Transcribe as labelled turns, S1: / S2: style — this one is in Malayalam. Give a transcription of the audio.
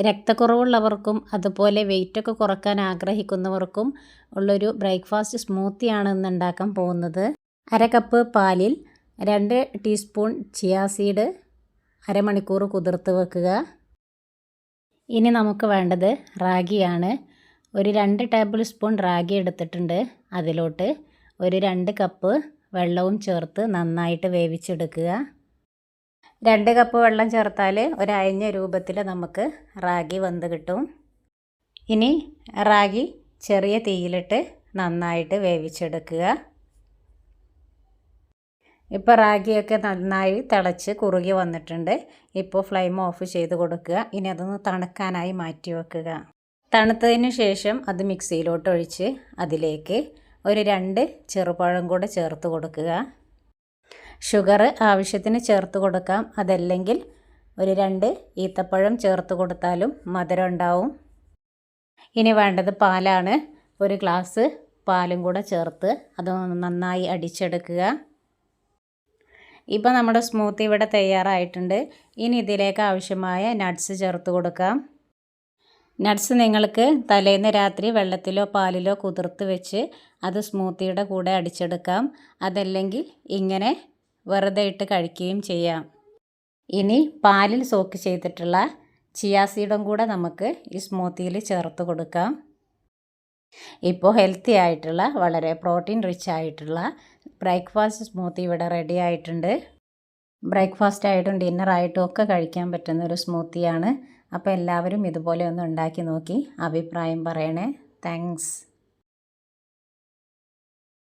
S1: രക്തക്കുറവുള്ളവർക്കും അതുപോലെ വെയിറ്റൊക്കെ കുറക്കാൻ ആഗ്രഹിക്കുന്നവർക്കും ഉള്ളൊരു ബ്രേക്ക്ഫാസ്റ്റ് സ്മൂത്തിയാണ് ഇന്ന് ഉണ്ടാക്കാൻ പോകുന്നത്. 1/2 കപ്പ് പാലിൽ 2 ടീസ്പൂൺ ചിയാ സീഡ് അരമണിക്കൂർ കുതിർത്ത് വെക്കുക. ഇനി നമുക്ക് വേണ്ടത് റാഗിയാണ്. ഒരു 2 ടേബിൾ സ്പൂൺ റാഗി എടുത്തിട്ടുണ്ട്. അതിലോട്ട് ഒരു 2 കപ്പ് വെള്ളവും ചേർത്ത് നന്നായിട്ട് വേവിച്ചെടുക്കുക. 2 കപ്പ് വെള്ളം ചേർത്താൽ ഒരു അയഞ്ഞ രൂപത്തിൽ നമുക്ക് റാഗി വെന്ത് കിട്ടും. ഇനി റാഗി ചെറിയ തീയിലിട്ട് നന്നായിട്ട് വേവിച്ചെടുക്കുക. ഇപ്പോൾ റാഗിയൊക്കെ നന്നായി തിളച്ച് കുറുകി വന്നിട്ടുണ്ട്. ഇപ്പോൾ ഫ്ലെയിം ഓഫ് ചെയ്ത് കൊടുക്കുക. ഇനി അതൊന്ന് തണുക്കാനായി മാറ്റി വെക്കുക. തണുത്തതിന് ശേഷം അത് മിക്സിയിലോട്ട് ഒഴിച്ച് അതിലേക്ക് ഒരു 2 ചെറുപഴം കൂടെ ചേർത്ത് കൊടുക്കുക. ഷുഗർ ആവശ്യത്തിന് ചേർത്ത് കൊടുക്കാം. അതല്ലെങ്കിൽ ഒരു 2 ഈത്തപ്പഴം ചേർത്ത് കൊടുത്താലും മധുരം ഉണ്ടാവും. ഇനി വേണ്ടത് പാലാണ്. ഒരു ഗ്ലാസ് പാലും കൂടെ ചേർത്ത് അത് നന്നായി അടിച്ചെടുക്കുക. ഇപ്പോൾ നമ്മുടെ സ്മൂത്തി ഇവിടെ തയ്യാറായിട്ടുണ്ട്. ഇനി ഇതിലേക്ക് ആവശ്യമായ നട്ട്സ് ചേർത്ത് കൊടുക്കാം. നട്ട്സ് നിങ്ങൾക്ക് തലേന്ന് രാത്രി വെള്ളത്തിലോ പാലിലോ കുതിർത്ത് വെച്ച് അത് സ്മൂത്തിയുടെ കൂടെ അടിച്ചെടുക്കാം. അതല്ലെങ്കിൽ ഇങ്ങനെ വെറുതെ ഇട്ട് കഴിക്കുകയും ചെയ്യാം. ഇനി പാലിൽ സോക്ക് ചെയ്തിട്ടുള്ള ചിയാ സീഡും കൂടെ നമുക്ക് ഈ സ്മൂത്തിയിൽ ചേർത്ത് കൊടുക്കാം. ഇപ്പോൾ ഹെൽത്തി ആയിട്ടുള്ള വളരെ പ്രോട്ടീൻ റിച്ച് ആയിട്ടുള്ള ബ്രേക്ക്ഫാസ്റ്റ് സ്മൂത്തി ഇവിടെ റെഡി ആയിട്ടുണ്ട്. ബ്രേക്ക്ഫാസ്റ്റ് ആയിട്ടും ഡിന്നറായിട്ടും ഒക്കെ കഴിക്കാൻ പറ്റുന്ന ഒരു സ്മൂത്തിയാണ്. അപ്പോൾ എല്ലാവരും ഇതുപോലെ ഒന്ന് ഉണ്ടാക്കി നോക്കി അഭിപ്രായം പറയണേ. താങ്ക്സ്.